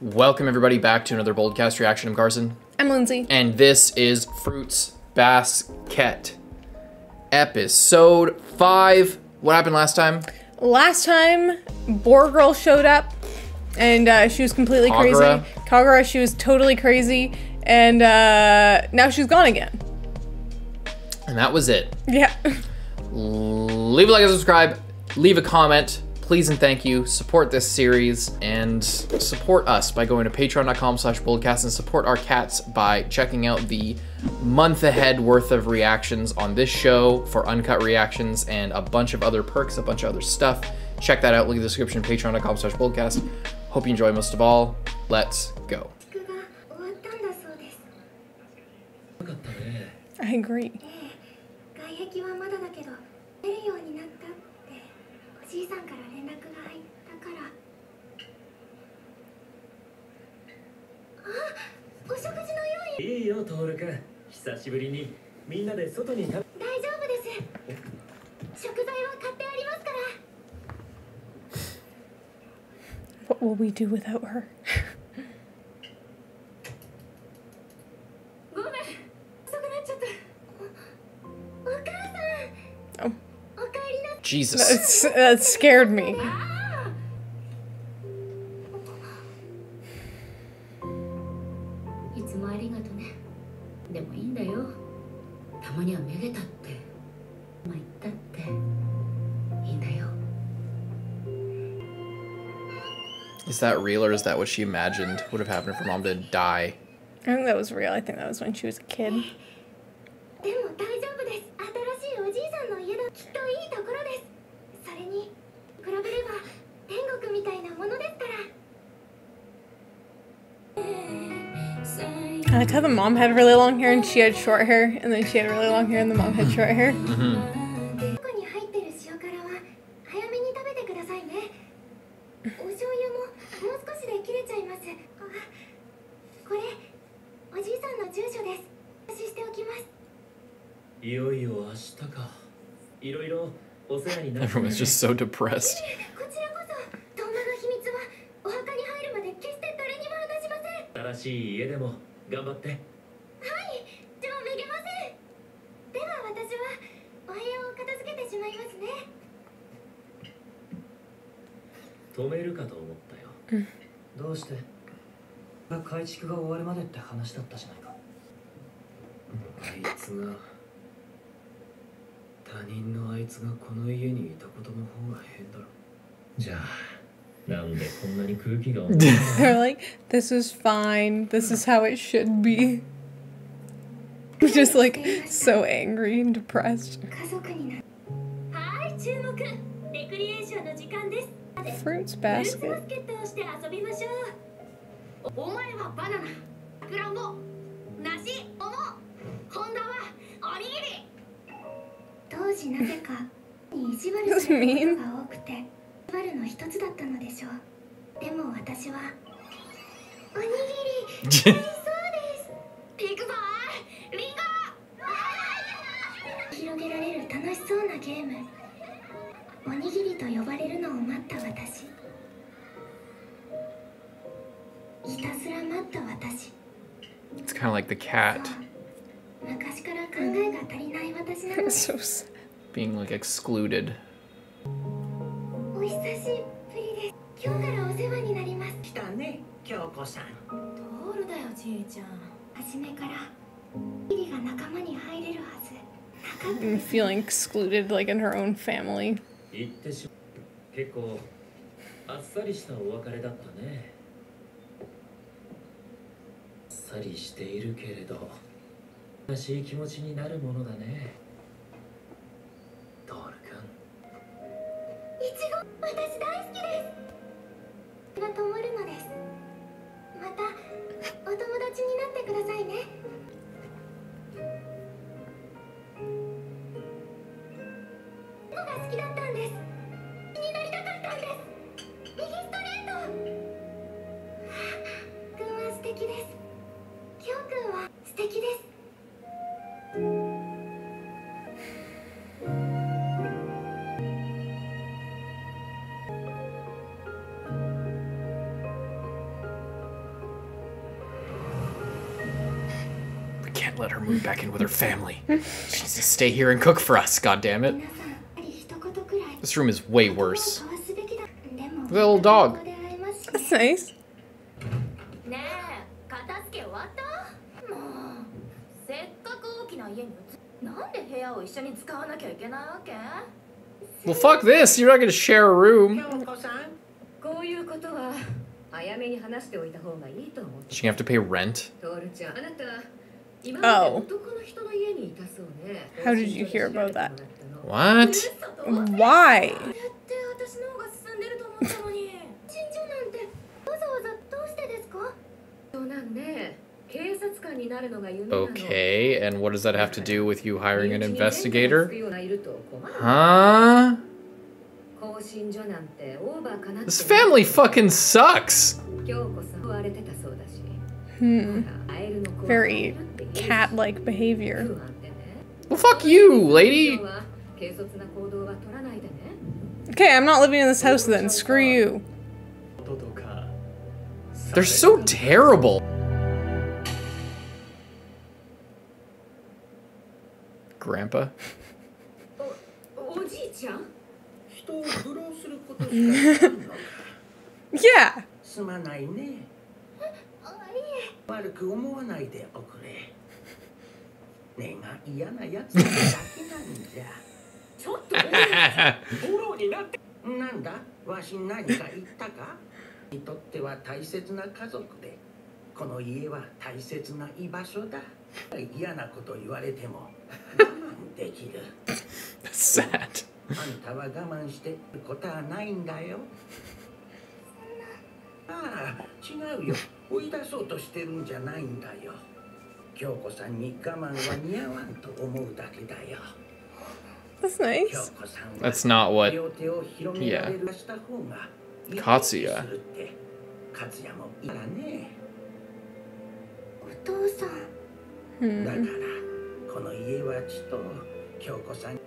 Welcome everybody back to another Boldcast reaction. I'm Carson. I'm Lindsay. And this is Fruits Basket. Episode 5. What happened last time? Last time, Boar Girl showed up, and she was completely Kagura. crazy. Kagura, she was totally crazy, and now she's gone again. And that was it. Yeah. Leave a like and subscribe. Leave a comment. Please and thank you. Support this series and support us by going to patreon.com/boldcast and support our cats by checking out the month ahead worth of reactions on this show for uncut reactions and a bunch of other perks, a bunch of other stuff. Check that out. Link in the description, patreon.com/boldcast. Hope you enjoy. Most of all, let's go. I agree. What will we do without her? Oh. Jesus. That scared me. Is that real or is that what she imagined would have happened if her mom didn't die? I think that was real. I think that was when she was a kid. I like how the mom had really long hair and she had short hair, and then she had really long hair and the mom had short hair. Everyone's just so depressed. They're like, this is fine. This is how it should be. Just like so angry and depressed. Fruits basket. This mean? It's kind of like the cat. So sad. Being like excluded. And feeling excluded like in her own family. can't let her move back in with her family. She needs to stay here and cook for us, God damn it. This room is way worse. Look at that little dog. That's nice. Well, fuck this. You're not gonna share a room. She gonna have to pay rent? Oh. How did you hear about that? What? Why? Okay, and what does that have to do with you hiring an investigator? Huh? This family fucking sucks! Very cat-like behavior. Well, fuck you, lady! Okay, I'm not living in this house then. Screw you. They're so terrible. Grandpa? Yeah. That's sad. That's nice. That's not what... Yeah. Katsuya.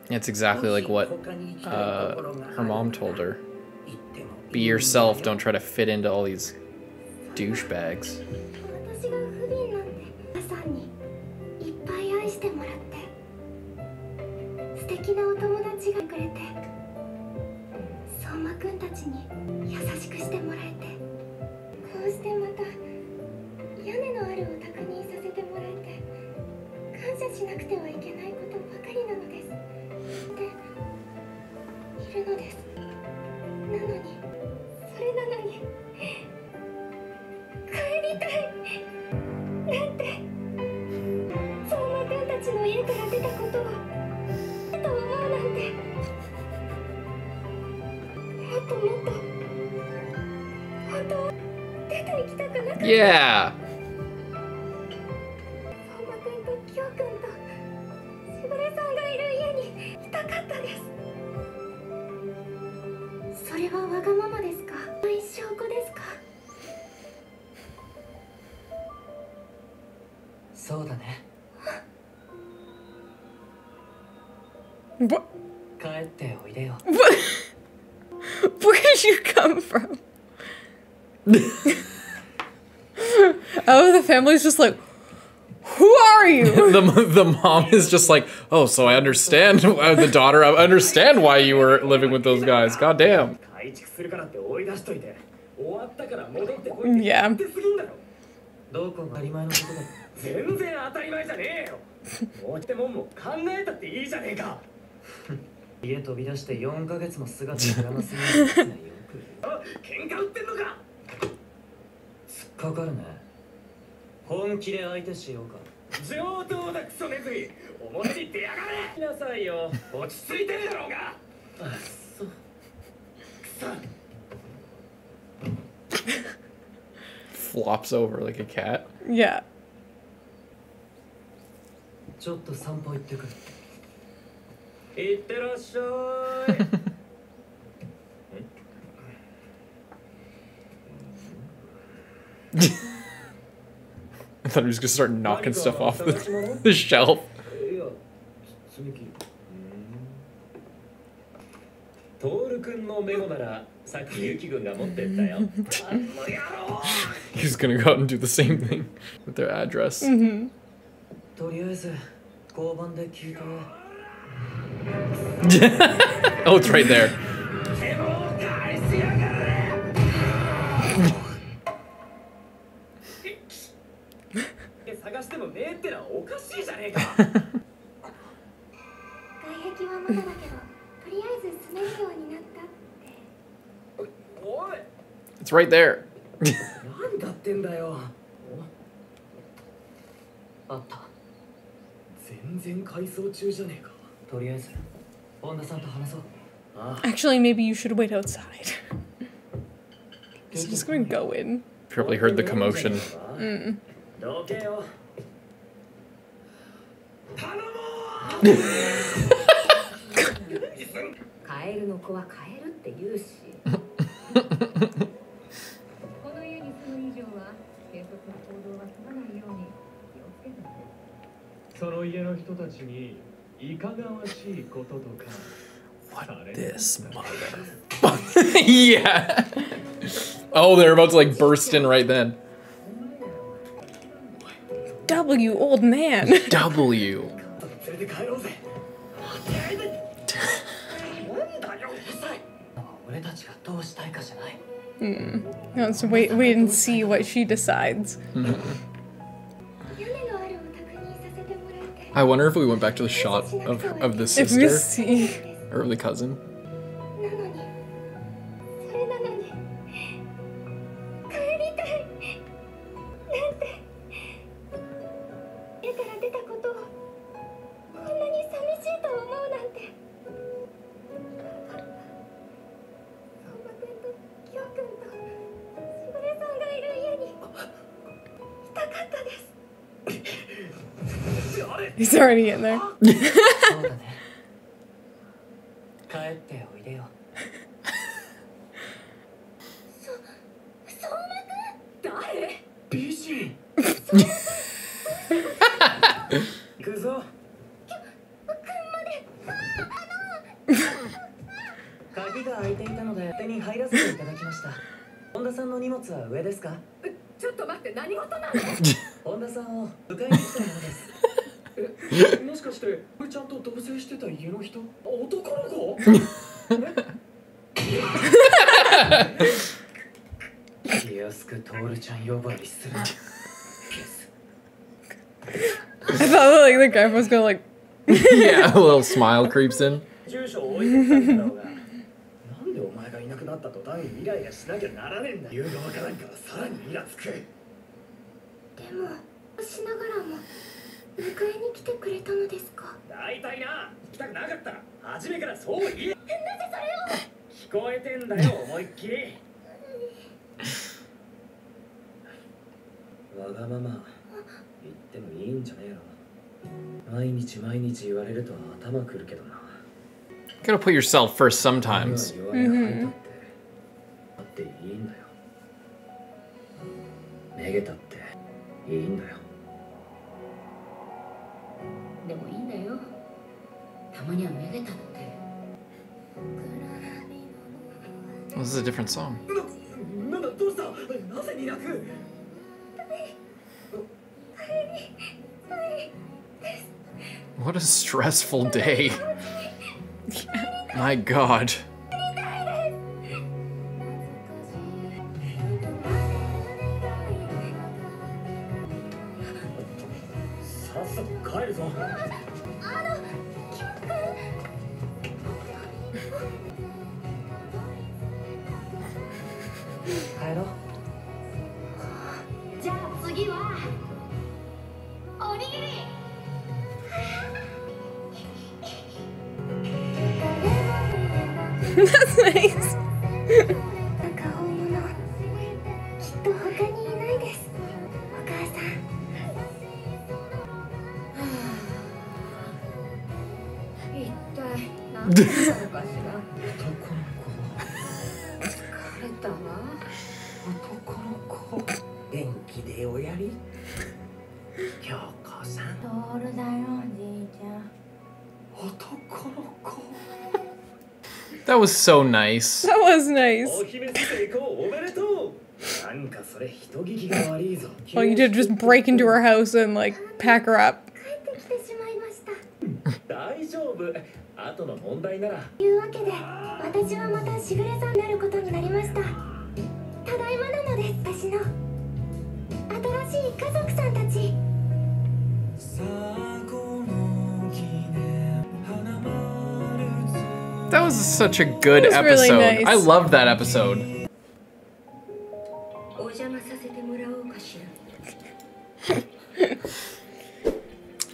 It's exactly like what her mom told her. Be yourself, don't try to fit into all these douchebags. Yeah. What? What? Where did you come from? Oh, the family's just like, who are you? The mom is just like, oh, so I understand. The daughter, I understand why you were living with those guys. God damn. Yeah. Flops over like a cat. Yeah. I thought he was gonna start knocking stuff off the shelf. He's gonna go out and do the same thing with their address. Mm-hmm. Oh, it's right there. It's right there. Actually, maybe you should wait outside. He's just gonna go in. Probably heard the commotion. What this mother? Yeah. Oh, they're about to like burst in right then. W, old man. W. Let's wait and see what she decides. I wonder if we went back to the shot of the If we sister see. or the cousin. He's already in there. I thought like the guy was gonna like Yeah, a little smile creeps in. Gotta put yourself first sometimes. Oh, this is a different song. What a stressful day. My God. That's nice. That was so nice. That was nice. All you did was just break into her house and like pack her up. 丈夫。後の問題なら。いうわけで、私はまたしぐれさんになることになりました。ただいまなのです、私の新しい家族さんたち。That was such a good That was really episode. nice. I loved that episode.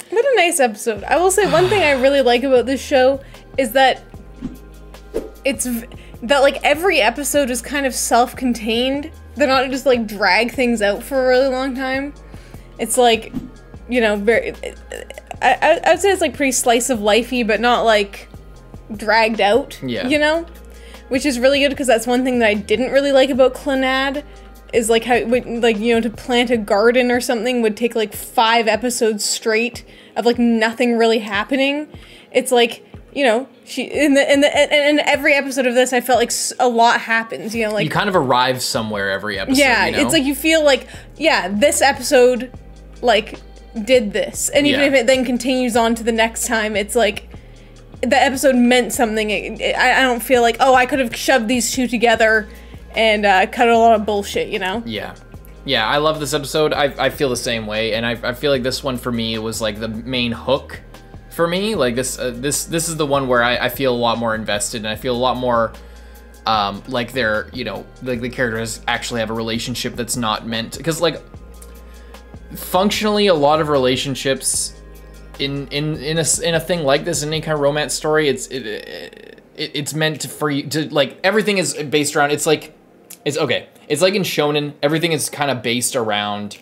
What a nice episode. I will say one thing I really like about this show is that like every episode is kind of self-contained. They're not just like drag things out for a really long time. It's like, you know, very. I would say it's like pretty slice of lifey, but not like dragged out. Yeah. You know, which is really good because that's one thing that I didn't really like about Clannad. Is like how it would, like, you know, to plant a garden or something would take like 5 episodes straight of like nothing really happening. It's like, you know, in every episode of this, I felt like a lot happens. You know, like you kind of arrive somewhere every episode. Yeah, you know? it's like you feel like, yeah, this episode like did this, and even if it then continues on to the next time, it's like the episode meant something. I don't feel like, oh, I could have shoved these two together and cut a lot of bullshit, you know? Yeah. Yeah, I love this episode. I feel the same way, and I feel like this one for me was like the main hook for me. Like this is the one where I feel a lot more invested, and I feel a lot more like they're, you know, like the characters actually have a relationship that's not meant, because like functionally a lot of relationships in a thing like this, in any kind of romance story, it's meant for you to, like, everything is based around, it's like in shonen, everything is kind of based around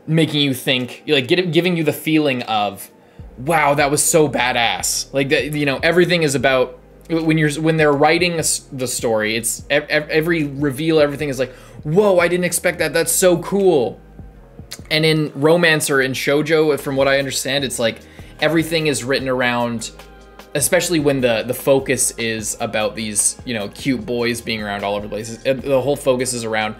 making you think, like giving you the feeling of, wow, that was so badass. Like that, you know, everything is about, when they're writing the story, it's every reveal, everything is like, whoa, I didn't expect that. That's so cool. And in romance or in shoujo, from what I understand, it's like everything is written around, especially when the focus is about these, you know, cute boys being around all over the place. The whole focus is around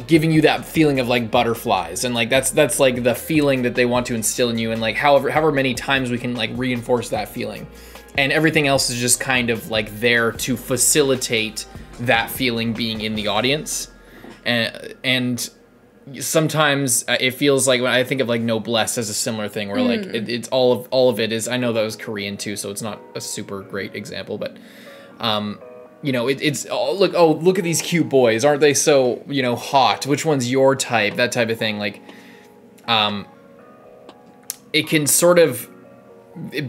giving you that feeling of like butterflies, and like that's like the feeling that they want to instill in you, and like however many times we can like reinforce that feeling, and everything else is just kind of like there to facilitate that feeling being in the audience, and sometimes it feels like, when I think of like Noblesse as a similar thing, where like it's all of it is, I know that was Korean too, so it's not a super great example, but you know, it's look at these cute boys, aren't they so, you know, hot, which one's your type, that type of thing. Like it can sort of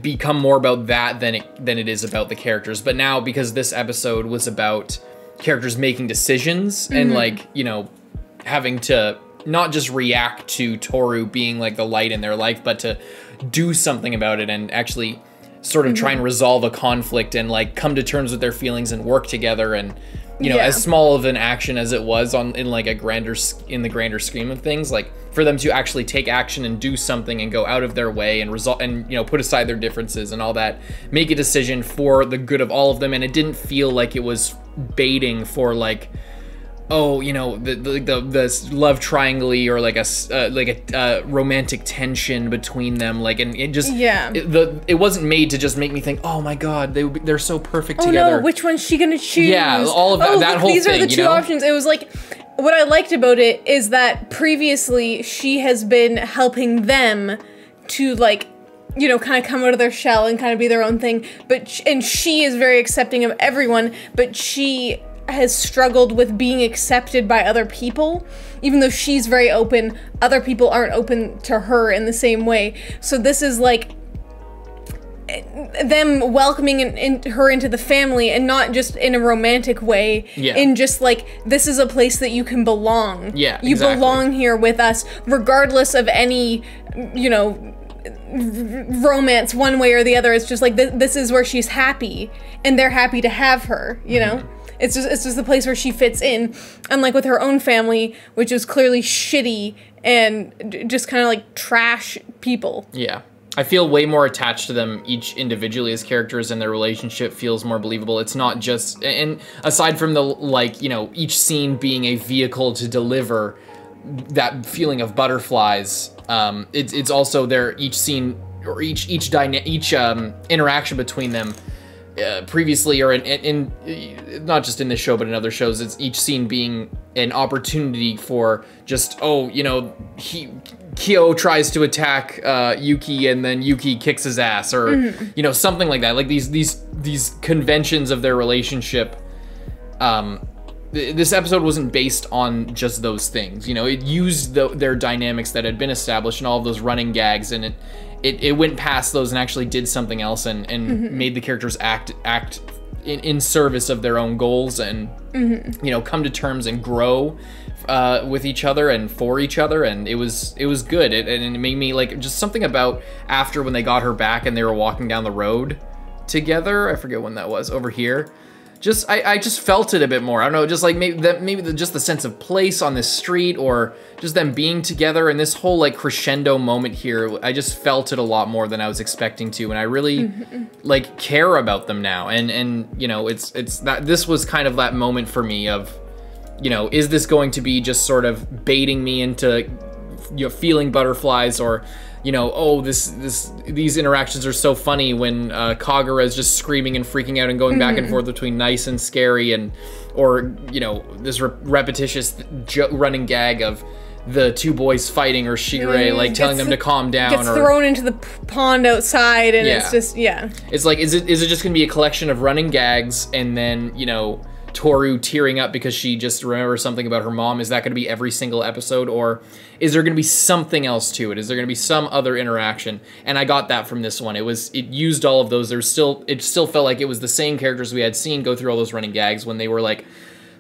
become more about that than it is about the characters. But now, because this episode was about characters making decisions and like, you know, having to not just react to Tooru being like the light in their life, but to do something about it and actually sort of try and resolve a conflict and like come to terms with their feelings and work together. And, you know, as small of an action as it was in the grander scheme of things, like for them to actually take action and do something and go out of their way and resolve, and, you know, put aside their differences and all that, make a decision for the good of all of them. And it didn't feel like it was baiting for like, oh, you know, the love triangle or like a romantic tension between them, like, and it just it wasn't made to just make me think, oh my god, they're so perfect together. Oh no, which one's she gonna choose? Yeah, all of that, oh, that look, whole these thing. These are the two options. It was like, what I liked about it is that previously she has been helping them to, like, you know, kind of come out of their shell and kind of be their own thing. And she is very accepting of everyone, but she has struggled with being accepted by other people. Even though she's very open, other people aren't open to her in the same way. So this is like them welcoming her into the family, and not just in a romantic way, in just like, this is a place that you can belong. Yeah, you belong here with us, regardless of any, you know, romance one way or the other. It's just like, this is where she's happy, and they're happy to have her, you know? It's just the place where she fits in, unlike with her own family, which is clearly shitty and just kind of like trash people. Yeah. I feel way more attached to them each individually as characters, and their relationship feels more believable. It's not just, and aside from the, like, you know, each scene being a vehicle to deliver that feeling of butterflies, it's also each scene or each interaction between them previously, or in not just in this show but in other shows, it's each scene being an opportunity for just, oh, you know, Kyou tries to attack Yuki and then Yuki kicks his ass, or you know, something like that. Like these conventions of their relationship. This episode wasn't based on just those things, you know. It used their dynamics that had been established and all of those running gags, and it went past those and actually did something else, and made the characters act in service of their own goals, and you know, come to terms and grow with each other and for each other. And it was good. And it made me like, just something about after when they got her back and they were walking down the road together, I forget when that was, over here. Just I just felt it a bit more. I don't know, just like maybe just the sense of place on this street, or just them being together, and this whole like crescendo moment here. I just felt it a lot more than I was expecting to, and I really like care about them now. And you know, it's that this was kind of that moment for me of, you know, is this going to be just sort of baiting me into, you know, feeling butterflies, or, you know, oh, these interactions are so funny when Kagura is just screaming and freaking out and going back and forth between nice and scary, and, or, you know, this repetitious running gag of the two boys fighting, or Shigure like telling them to calm down, gets or thrown into the pond outside, and it's just, it's like, is it just gonna be a collection of running gags, and then, you know, Tooru tearing up because she just remembers something about her mom? Is that going to be every single episode, or is there going to be something else to it? Is there going to be some other interaction? And I got that from this one. It used all of those. It still felt like it was the same characters we had seen go through all those running gags when they were like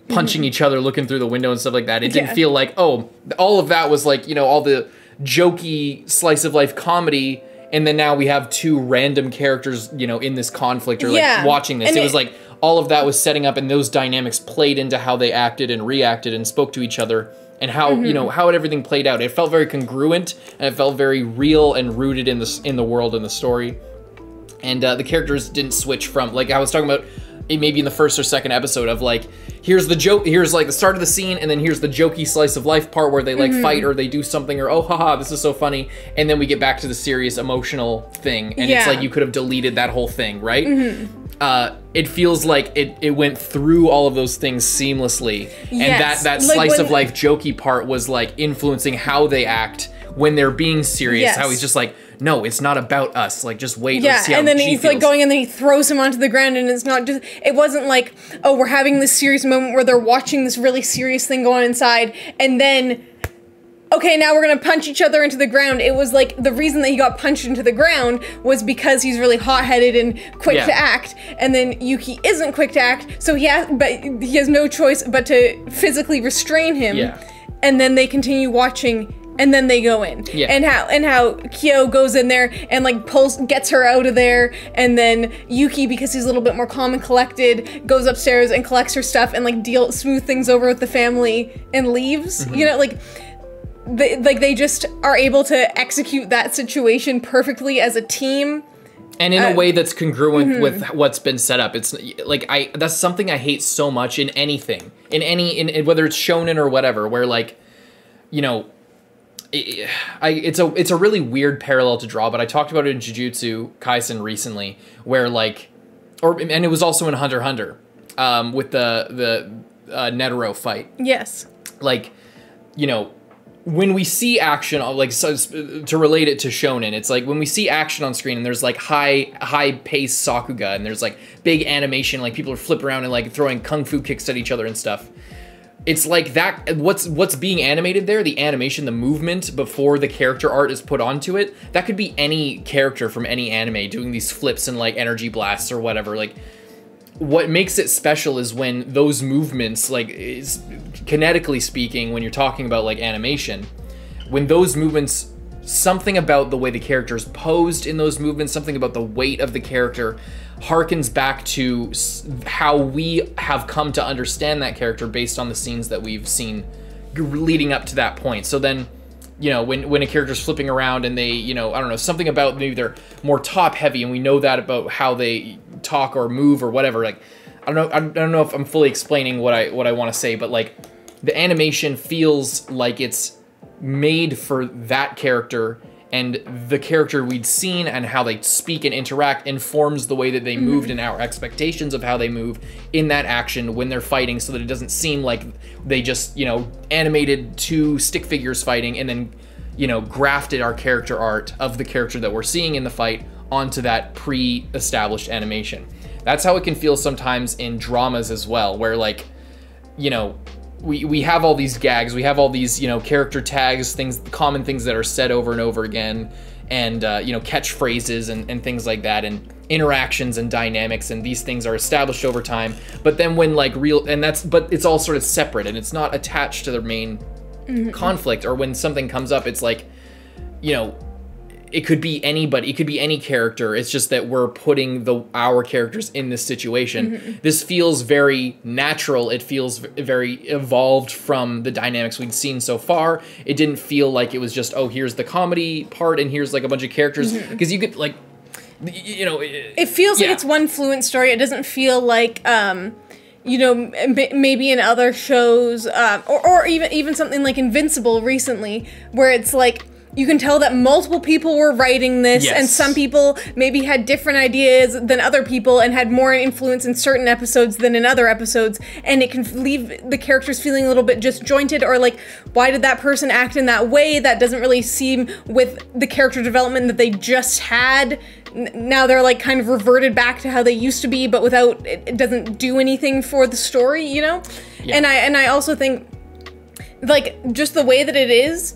punching each other, looking through the window and stuff like that. It didn't feel like, oh, all of that was like, you know, all the jokey slice of life comedy, and then now we have two random characters, you know, in this conflict, or like watching this. And it was like, all of that was setting up, and those dynamics played into how they acted and reacted and spoke to each other, and how, you know, how everything played out. It felt very congruent, and it felt very real and rooted in the world and the story. And the characters didn't switch from, like I was talking about, maybe in the first or second episode, of like, here's the joke, here's like the start of the scene, and then here's the jokey slice of life part where they like fight, or they do something, or oh haha, this is so funny, and then we get back to the serious emotional thing, and it's like you could have deleted that whole thing, right? It feels like it went through all of those things seamlessly, and that slice of life jokey part was like influencing how they act when they're being serious. How he's just like, no, it's not about us. Like, just wait. Let's see how and then she he's feels. like going, and then he throws him onto the ground, and it's not just. It wasn't like, oh, we're having this serious moment where they're watching this really serious thing go on inside, and then, okay, now we're gonna punch each other into the ground. It was like, the reason that he got punched into the ground was because he's really hot-headed and quick to act, and then Yuki isn't quick to act, so he has no choice but to physically restrain him. And then they continue watching, and then they go in. And how Kyou goes in there and like gets her out of there, and then Yuki, because he's a little bit more calm and collected, goes upstairs and collects her stuff and like smooth things over with the family and leaves. You know, like, they just are able to execute that situation perfectly as a team. And in a way that's congruent with what's been set up. It's like, that's something I hate so much in anything, in whether it's shonen or whatever, where like, you know, it's a really weird parallel to draw, but I talked about it in Jujutsu Kaisen recently, where like, and it was also in Hunter x Hunter, with the Netero fight. Yes. Like, you know, when we see action, like, so, to relate it to shonen, it's like when we see action on screen and there's like high paced sakuga, and there's like big animation, like people are flipping around and like throwing kung fu kicks at each other and stuff. It's like that, what's being animated there, the animation, the movement before the character art is put onto it, that could be any character from any anime doing these flips and like energy blasts or whatever. Like, what makes it special is when those movements, like, is kinetically speaking, when you're talking about like animation, when those movements, something about the way the character is posed in those movements, something about the weight of the character harkens back to how we have come to understand that character based on the scenes that we've seen leading up to that point. So then, you know, when a character's flipping around and they, you know, I don't know, something about maybe they're more top heavy, and we know that about how they talk or move or whatever. Like, I don't know if I'm fully explaining what I want to say, but like, the animation feels like it's made for that character, and the character we'd seen and how they speak and interact informs the way that they moved and our expectations of how they move in that action when they're fighting, so that it doesn't seem like they just, you know, animated 2 stick figures fighting and then, you know, grafted our character art of the character that we're seeing in the fight onto that pre-established animation. That's how it can feel sometimes in dramas as well, where, like, you know, we have all these gags, we have all these, you know, character tags, things, common things that are said over and over again, and, you know, catchphrases and things like that, and interactions and dynamics, and these things are established over time. But then when, like, but it's all sort of separate, and it's not attached to their main conflict, or when something comes up, it's like, you know, it could be anybody, it could be any character. It's just that we're putting our characters in this situation. This feels very natural. It feels very evolved from the dynamics we'd seen so far. It didn't feel like it was just, oh, here's the comedy part and here's like a bunch of characters. Because you could, like, you know, it feels like it's one fluent story. It doesn't feel like, you know, maybe in other shows, or even something like Invincible recently, where it's like, you can tell that multiple people were writing this, and some people maybe had different ideas than other people and had more influence in certain episodes than in other episodes, and it can leave the characters feeling a little bit disjointed, or like, why did that person act in that way? That doesn't really seem with the character development that they just had. Now they're like kind of reverted back to how they used to be, but without, it doesn't do anything for the story, you know? Yeah. And I also think, like, just the way that it is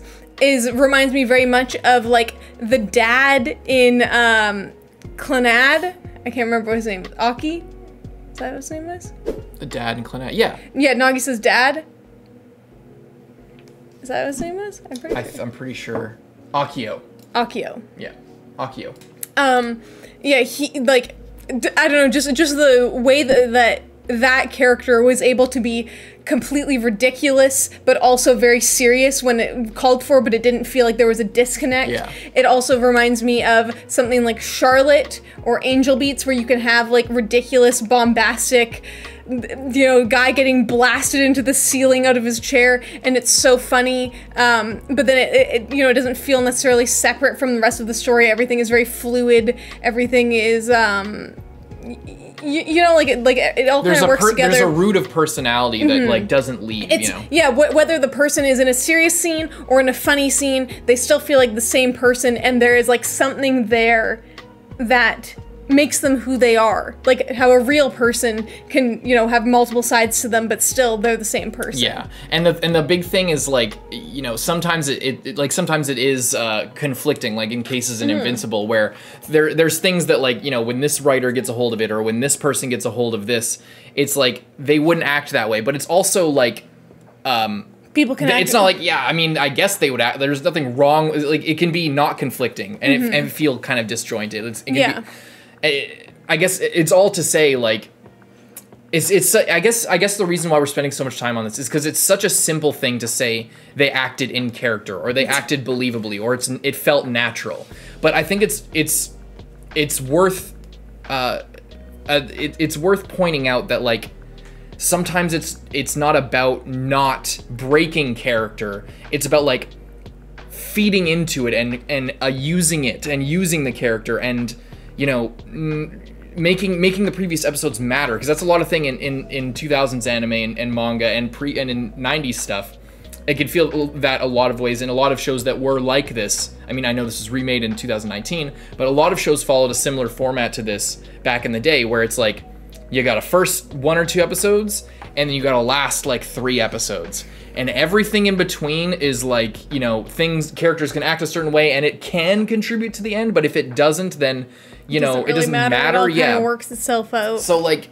reminds me very much of, like, the dad in Clannad. I can't remember what his name was. Aki? Is that what his name was? The dad in Clannad, yeah. Yeah, Nagisa's dad. Is that what his name was? I'm pretty sure. Akio. Akio. Yeah, Akio. Yeah, he, like, I don't know, just the way that character was able to be completely ridiculous, but also very serious when it called for, but it didn't feel like there was a disconnect. Yeah. It also reminds me of something like Charlotte or Angel Beats, where you can have, like, ridiculous, bombastic, you know, guy getting blasted into the ceiling out of his chair, and it's so funny, but then it you know, it doesn't feel necessarily separate from the rest of the story. Everything is very fluid. Everything is, you know, like it all kind of works together. There's a root of personality that, like, doesn't leave, you know? Yeah, whether the person is in a serious scene or in a funny scene, they still feel like the same person, and there is, like, something there that makes them who they are. Like how a real person can, you know, have multiple sides to them, but still they're the same person. Yeah, and the big thing is, like, you know, sometimes sometimes it is conflicting, like in cases in Invincible, where there's things that, like, you know, when this writer gets a hold of it, or when this person gets a hold of this, it's like they wouldn't act that way, but it's also like people can act. It's not like, yeah, I mean, I guess they would act. There's nothing wrong. Like, it can be not conflicting and and feel kind of disjointed. It can be, I guess it's all to say, like, it's I guess the reason why we're spending so much time on this is because it's such a simple thing to say they acted in character, or they acted believably, or it felt natural. But I think it's worth it's worth pointing out that, like, sometimes it's not about not breaking character. It's about, like, feeding into it and using it and using the character, and, you know, making the previous episodes matter, because that's a lot of thing in 2000s anime and manga and in 90s stuff. It could feel that a lot of ways in a lot of shows that were like this. I mean, I know this was remade in 2019, but a lot of shows followed a similar format to this back in the day, where it's like, you got a first 1 or 2 episodes, and then you got a last, like, 3 episodes. And everything in between is, like, you know, characters can act a certain way, and it can contribute to the end, but if it doesn't, then, you know, it doesn't matter. It all kind of works itself out. So, like,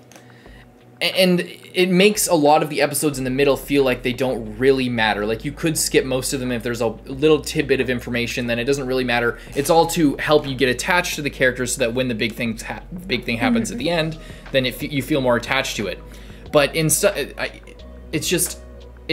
and it makes a lot of the episodes in the middle feel like they don't really matter. Like, you could skip most of them if there's a little tidbit of information, then it doesn't really matter. It's all to help you get attached to the characters, so that when the big thing happens at the end, then you feel more attached to it. But it's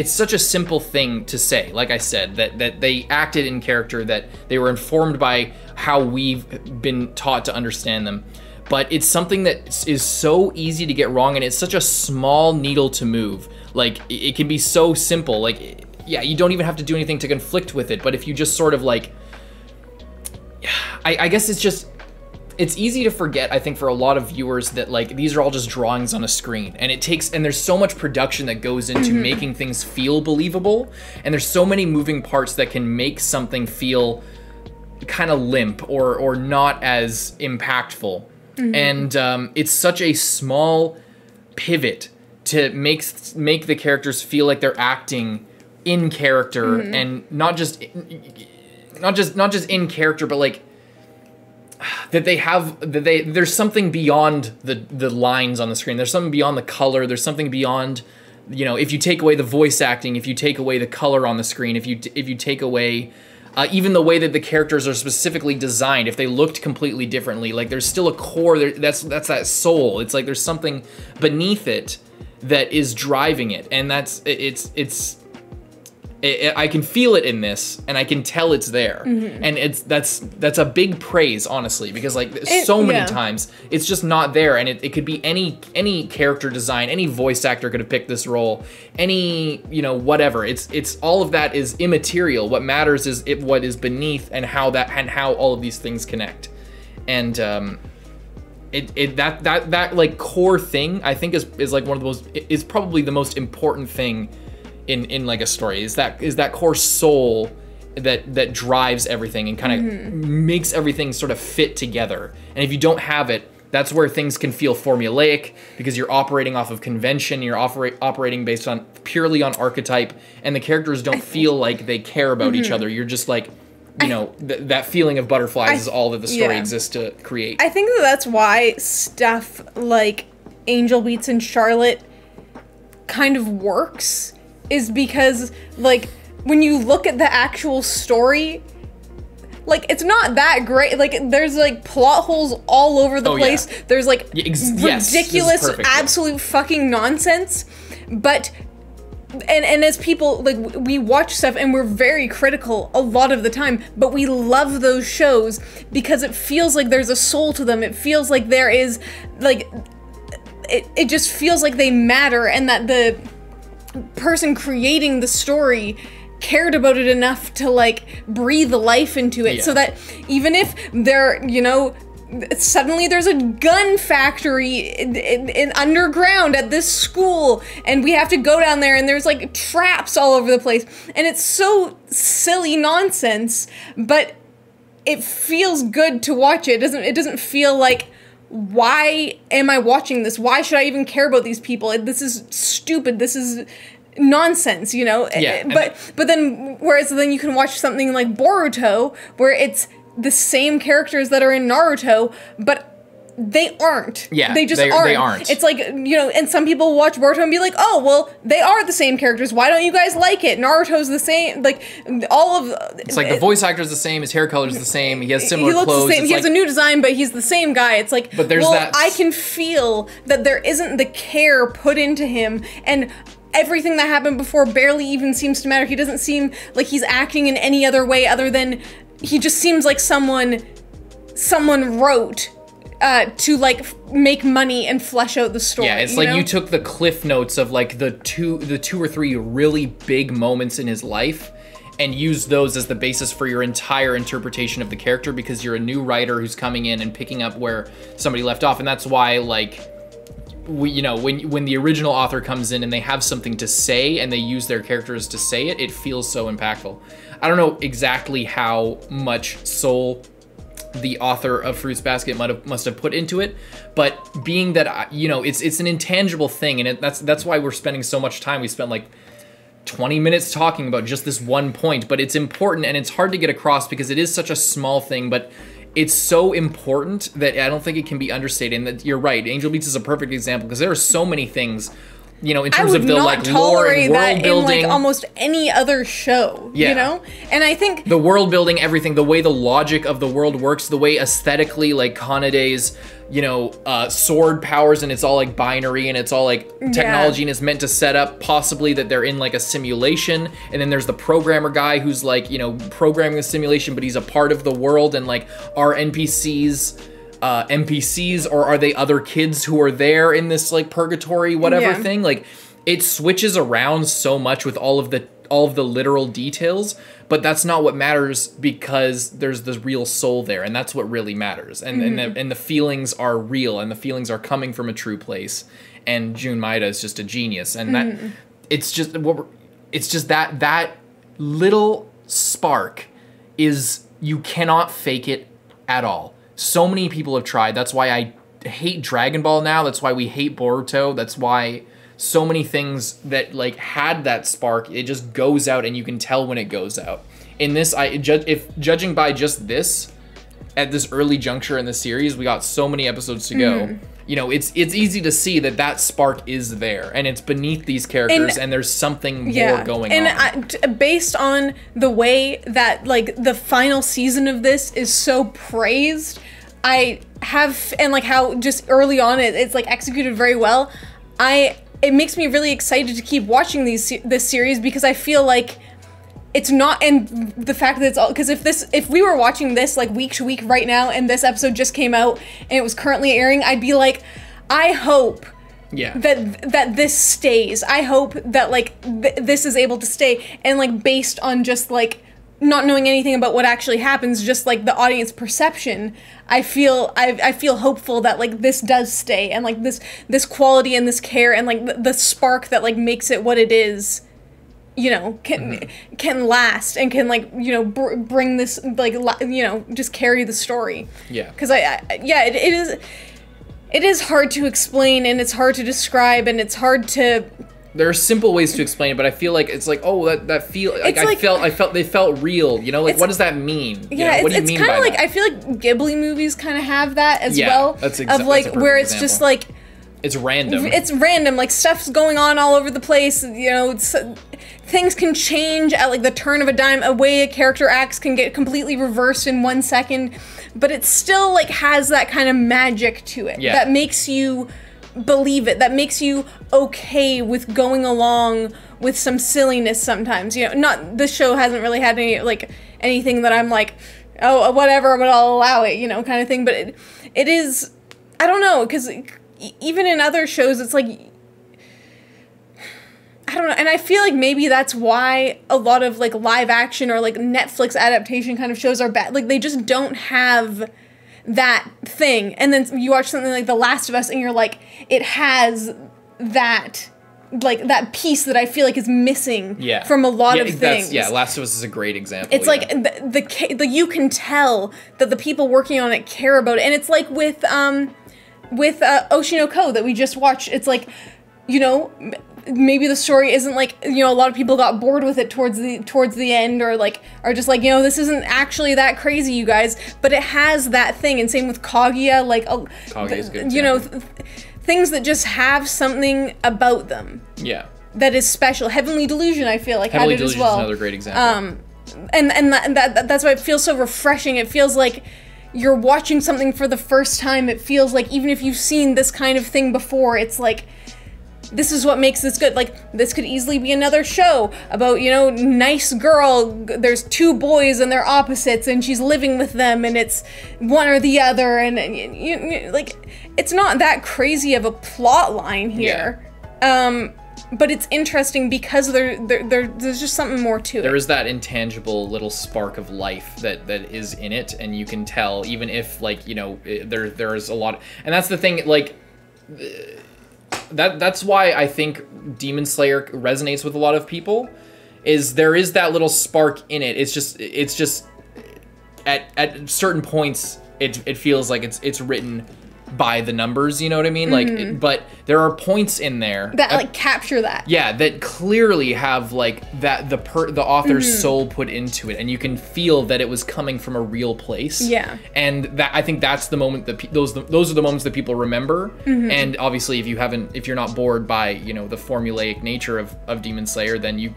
such a simple thing to say, like I said, that they acted in character, that they were informed by how we've been taught to understand them. But it's something that is so easy to get wrong, and it's such a small needle to move. Like, it can be so simple. Like, yeah, you don't even have to do anything to conflict with it, but if you just sort of, like, I guess it's just, it's easy to forget, I think, for a lot of viewers that like these are all just drawings on a screen, and there's so much production that goes into making things feel believable, and there's so many moving parts that can make something feel kind of limp or not as impactful. And it's such a small pivot to make the characters feel like they're acting in character, and not just in character, but like there's something beyond the lines on the screen. There's something beyond the color. There's something beyond, you know, if you take away the voice acting, if you take away the color on the screen, if you take away even the way that the characters are specifically designed, if they looked completely differently, like there's still a core there, that's that soul. It's like there's something beneath it that is driving it, and I can feel it in this, and I can tell it's there, and that's a big praise, honestly, because like so many times it's just not there, and it could be any character design, any voice actor could have picked this role, any, you know, whatever. It's all of that is immaterial. What matters is what is beneath, and how all of these things connect, and that like core thing, I think is like one of the most, is probably the most important thing in like a story, is that core soul that drives everything and kind of makes everything sort of fit together. And if you don't have it, that's where things can feel formulaic, because you're operating off of convention, you're operating based on purely on archetype, and the characters don't feel like they care about each other. You're just like, you know, that feeling of butterflies is all that the story exists to create. I think that's why stuff like Angel Beats and Charlotte kind of works, is because, like, when you look at the actual story, like, it's not that great. Like, there's, like, plot holes all over the place. Yeah. There's, like, ridiculous, absolute fucking nonsense. But, and as people, like, we watch stuff and we're very critical a lot of the time, but we love those shows because it feels like there's a soul to them. It feels like there is, like, it just feels like they matter, and that the person creating the story cared about it enough to like breathe life into it, so that even if there, you know, suddenly there's a gun factory in underground at this school, and we have to go down there, and there's like traps all over the place, and it's so silly nonsense, but it feels good to watch it. It doesn't feel like, why am I watching this? Why should I even care about these people? This is stupid. This is nonsense, you know? Yeah, but then, whereas then you can watch something like Boruto, where it's the same characters that are in Naruto, but they aren't. Yeah, they just aren't. They aren't. It's like, you know, and some people watch Boruto and be like, oh, well, they are the same characters. Why don't you guys like it? Naruto's the same. Like, all of... It's like the voice actor's the same, his hair color's the same, he has similar clothes. He has a new design, but he's the same guy. It's like, but there's I can feel that there isn't the care put into him, and everything that happened before barely even seems to matter. He doesn't seem like he's acting in any other way other than he just seems like someone wrote to like make money and flesh out the story. Yeah, it's like you took the cliff notes of like the two or three really big moments in his life and used those as the basis for your entire interpretation of the character, because you're a new writer who's coming in and picking up where somebody left off. And that's why, like, you know, when the original author comes in and they have something to say and they use their characters to say it, it feels so impactful. I don't know exactly how much soul the author of Fruits Basket must have put into it, but being that, you know, it's an intangible thing, and that's why we're spending so much time. We spent like 20 minutes talking about just this one point, but it's important and it's hard to get across because it is such a small thing, but it's so important that I don't think it can be understated. And that you're right, Angel Beats is a perfect example, because there are so many things, you know, in terms of the like lore and world building, in like almost any other show, you know? And I think the world building, everything, the way the logic of the world works, the way aesthetically, like Kanade's, you know, sword powers, and it's all like binary, and it's all like technology, and it's meant to set up possibly that they're in like a simulation. And then there's the programmer guy who's like, you know, programming the simulation, but he's a part of the world, and like, are NPCs or are they other kids who are there in this like purgatory whatever thing? Like, it switches around so much with all of the literal details, but that's not what matters, because there's the real soul there, and that's what really matters. And and the feelings are real, and the feelings are coming from a true place. And Jun Maeda is just a genius, and that it's just that little spark is, you cannot fake it at all. So many people have tried. That's why I hate Dragon Ball now. That's why we hate Boruto. That's why so many things that like had that spark, it just goes out, and you can tell when it goes out. In this, judging by just this, at this early juncture in the series, we got so many episodes to go. You know, it's easy to see that spark is there, and it's beneath these characters, and there's something more going on. And based on the way that like the final season of this is so praised, and like how just early on it's like executed very well. It makes me really excited to keep watching this series, because I feel like it's not, and the fact that it's all, because if we were watching this like week to week right now, and this episode just came out and it was currently airing, I'd be like, I hope that this stays. I hope that like this is able to stay, and like based on just like not knowing anything about what actually happens, just like the audience perception, I feel hopeful that like this does stay, and like this quality and this care and like the spark that like makes it what it is, you know, can last, and can like, you know, bring this like, you know, just carry the story. Yeah. Because it is hard to explain, and it's hard to describe, and it's hard to. There are simple ways to explain it, but I feel like it's like, oh, that feel like I felt they felt real, you know, like what does that mean? Yeah, what do you mean by kind of like that? I feel like Ghibli movies kind of have that as well. That's of like that's a where it's example. just like it's random. It's random, like stuff's going on all over the place. You know, things can change at like the turn of a dime. A way a character acts can get completely reversed in 1 second, but it still like has that kind of magic to it that makes you believe it, that makes you okay with going along with some silliness sometimes. You know, not, this show hasn't really had any like anything that I'm like, oh, whatever, but I'll allow it, you know, kind of thing. But it is, I don't know, because even in other shows, it's like, I don't know, and I feel like maybe that's why a lot of like live action or like Netflix adaptation kind of shows are bad. Like they just don't have that thing. And then you watch something like The Last of Us, and you're like, it has that, like that piece that I feel like is missing from a lot of things. Last of Us is a great example. It's like the you can tell that the people working on it care about it, and it's like with Oshinoko that we just watched. It's like, you know, maybe the story isn't like, you know, a lot of people got bored with it towards the end, or like are just like, you know, this isn't actually that crazy, you guys, but it has that thing. And same with Kaguya, like Kaguya's good, you know, things that just have something about them that is special. Heavenly Delusion, I feel like, had it as well. Another great example. And that's why it feels so refreshing. It feels like you're watching something for the first time. It feels like even if you've seen this kind of thing before, it's like, this is what makes this good. Like, this could easily be another show about, you know, nice girl, there's two boys and they're opposites, and she's living with them, and it's one or the other, and you like, it's not that crazy of a plot line here. But it's interesting because there's just something more to it. There is that intangible little spark of life that is in it, and you can tell, even if, like, you know, there is a lot, and that's the thing, like, that's why I think Demon Slayer resonates with a lot of people, is there is that little spark in it. It's just at certain points it feels like it's written by the numbers, you know what I mean? Like, but there are points in there that like capture that. Yeah, that clearly have like that the author's soul put into it, and you can feel that it was coming from a real place. Yeah, and that, I think that's the moment that those are the moments that people remember. And obviously, if you're not bored by, you know, the formulaic nature of Demon Slayer, then you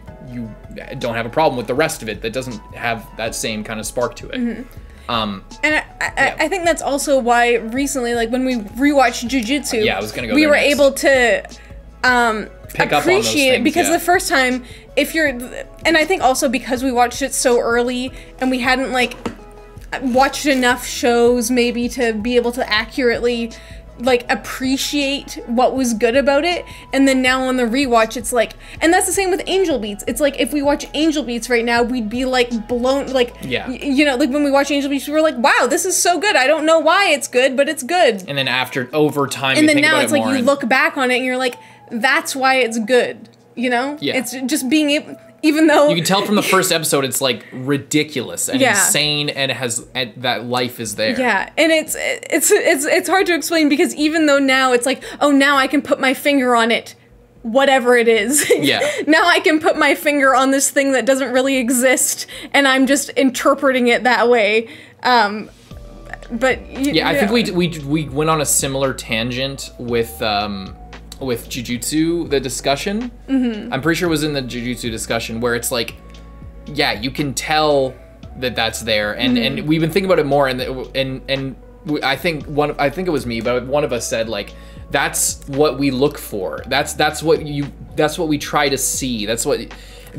don't have a problem with the rest of it that doesn't have that same kind of spark to it. And I think that's also why recently, like when we rewatched Jujutsu, we were able to pick up on those appreciate it, things, because the first time, and I think also because we watched it so early and we hadn't like watched enough shows maybe to be able to accurately like appreciate what was good about it, and then now on the rewatch it's like, and that's the same with Angel Beats. It's like if we watch Angel Beats right now, we'd be like blown, like, you know, like when we watch Angel Beats, we were like, wow, this is so good. I don't know why it's good, but it's good. And then after, over time, and you then think now about it's it like more you look back on it and you're like, that's why it's good, you know? Yeah. It's just being able, even though you can tell from the first episode, it's like ridiculous and insane, and it has, and that life is there. Yeah, and it's hard to explain, because even though now it's like, oh, now I can put my finger on it, whatever it is. Yeah. Now I can put my finger on this thing that doesn't really exist, and I'm just interpreting it that way. But I think we went on a similar tangent with Jujutsu, the discussion. Mm-hmm. I'm pretty sure it was in the Jujutsu discussion where it's like, yeah, you can tell that that's there, and and we've been thinking about it more, and I think it was me, but one of us said like, that's what we look for. That's what we try to see. That's what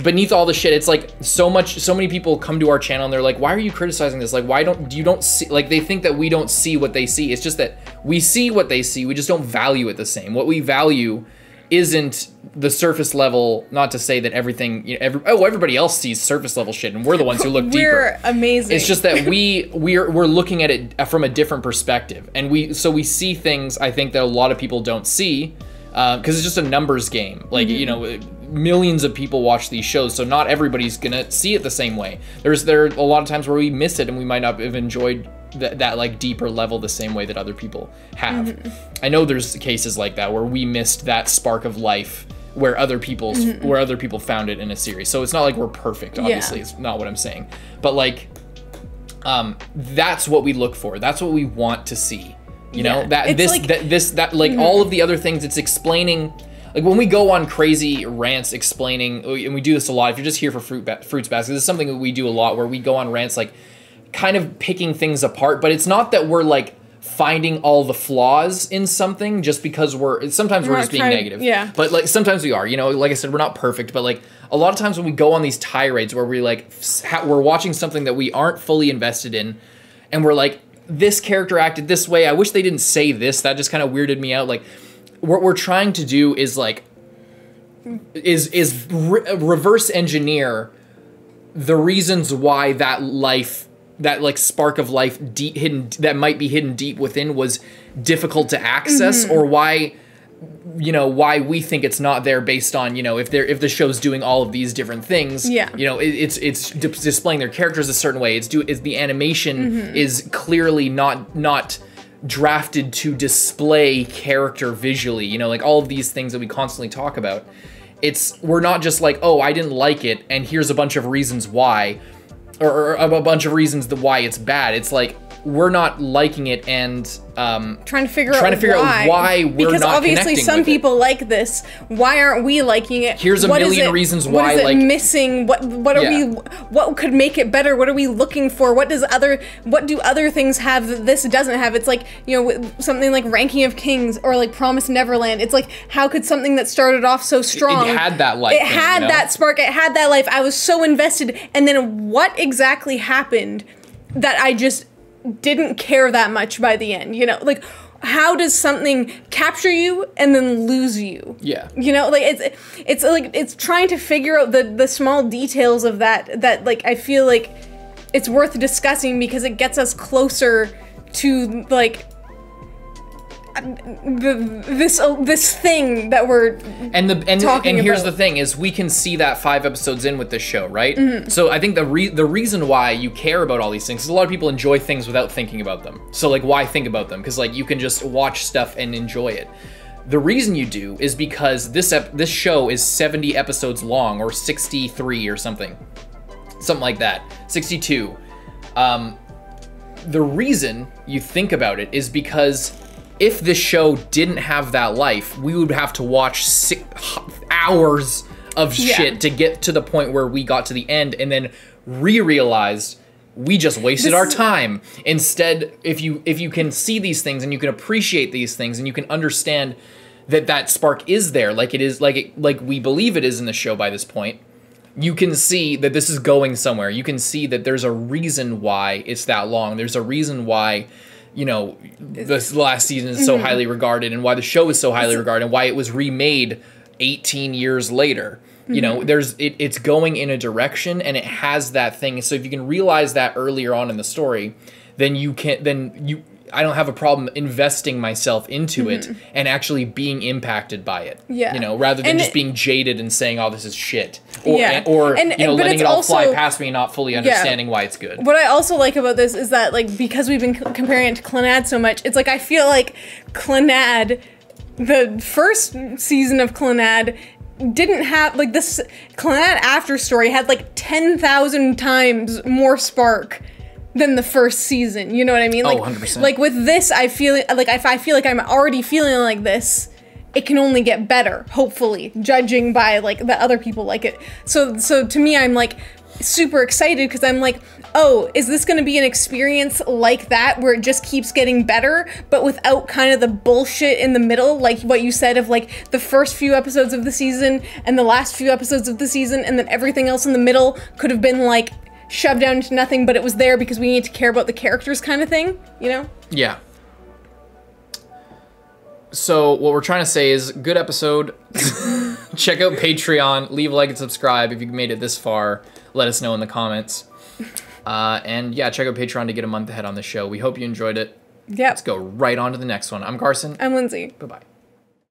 beneath all the shit. It's like so many people come to our channel and they're like, why are you criticizing this? Like, why don't you see, like, they think that we don't see what they see. It's just that we see what they see. We just don't value it the same. What we value isn't the surface level, not to say that everything, you know, everybody else sees surface level shit and we're the ones who look deeper. We're amazing. It's just that we're looking at it from a different perspective, and we see things, I think, that a lot of people don't see, because it's just a numbers game. Like, you know, millions of people watch these shows, so not everybody's gonna see it the same way. There are a lot of times where we miss it and we might not have enjoyed that like deeper level the same way that other people have. I know there's cases like that where we missed that spark of life where other people found it in a series. So it's not like we're perfect, obviously. It's not what I'm saying. But like, that's what we look for. That's what we want to see. You know, all of the other things, it's explaining. Like when we go on crazy rants explaining, and we do this a lot. If you're just here for Fruits Basket, this is something that we do a lot, where we go on rants, like kind of picking things apart. But it's not that we're like finding all the flaws in something just because sometimes we're just being negative. Yeah. But like sometimes we are, you know, like I said, we're not perfect, but like a lot of times when we go on these tirades where we like, we're watching something that we aren't fully invested in, and we're like, this character acted this way, I wish they didn't say this, that just kind of weirded me out. Like, what we're trying to do is like, reverse engineer the reasons why that life, that like spark of life that might be hidden deep within was difficult to access, or why, you know, why we think it's not there based on, you know, if the show's doing all of these different things, you know, it's displaying their characters a certain way. It's the animation is clearly not drafted to display character visually, you know, like all of these things that we constantly talk about. We're not just like, oh, I didn't like it, and here's a bunch of reasons why, or a bunch of reasons why it's bad. It's like, we're not liking it and trying to figure out why we're because not obviously some people like this. Why aren't we liking it? Here's a million reasons why. What is it like missing? What are we? What could make it better? What are we looking for? What do other things have that this doesn't have? It's like, you know, something like Ranking of Kings or like Promised Neverland. It's like, how could something that started off so strong, it had that life, it had that spark, it had that life. I was so invested, and then what exactly happened that I just didn't care that much by the end, you know? Like, how does something capture you and then lose you? Yeah. You know, like it's like it's trying to figure out the small details of that like I feel like it's worth discussing, because it gets us closer to like this thing that we're and here's about. The thing is, we can see that 5 episodes in with this show, right? So I think the reason why you care about all these things is a lot of people enjoy things without thinking about them. So like, why think about them? Because like, you can just watch stuff and enjoy it. The reason you do is because this show is 70 episodes long, or 63 or something like that, 62. The reason you think about it is because if this show didn't have that life, we would have to watch 6 hours of shit to get to the point where we got to the end, and then realized we just wasted our time. Instead, if you can see these things and you can appreciate these things and you can understand that spark is there, like it is, like we believe it is in the show by this point, you can see that this is going somewhere. You can see that there's a reason why it's that long. There's a reason why you know, this last season is so highly regarded and why the show is so highly regarded and why it was remade 18 years later. You know, it's going in a direction and it has that thing. So if you can realize that earlier on in the story, then I don't have a problem investing myself into it and actually being impacted by it. Yeah. You know, rather than just being jaded and saying, oh, this is shit. Or, you know, letting it all fly past me and not fully understanding why it's good. What I also like about this is that, like, because we've been comparing it to Clannad so much, it's like I feel like Clannad, the first season of Clannad, didn't have, like, this Clannad after story had like 10,000 times more spark than the first season. You know what I mean? Like, 100%. Like with this, I feel like if I feel like I'm already feeling like this, it can only get better, hopefully, judging by like the other people like it. So to me, I'm like super excited because I'm like, oh, is this going to be an experience like that where it just keeps getting better, but without kind of the bullshit in the middle, like what you said of like the first few episodes of the season and the last few episodes of the season, and then everything else in the middle could have been like shoved down into nothing, but it was there because we need to care about the characters kind of thing, you know? Yeah. So what we're trying to say is, good episode. Check out Patreon, leave a like and subscribe if you made it this far. Let us know in the comments. And yeah, check out Patreon to get a month ahead on the show. We hope you enjoyed it. Yeah. Let's go right on to the next one. I'm Carson. I'm Lindsay. Bye-bye.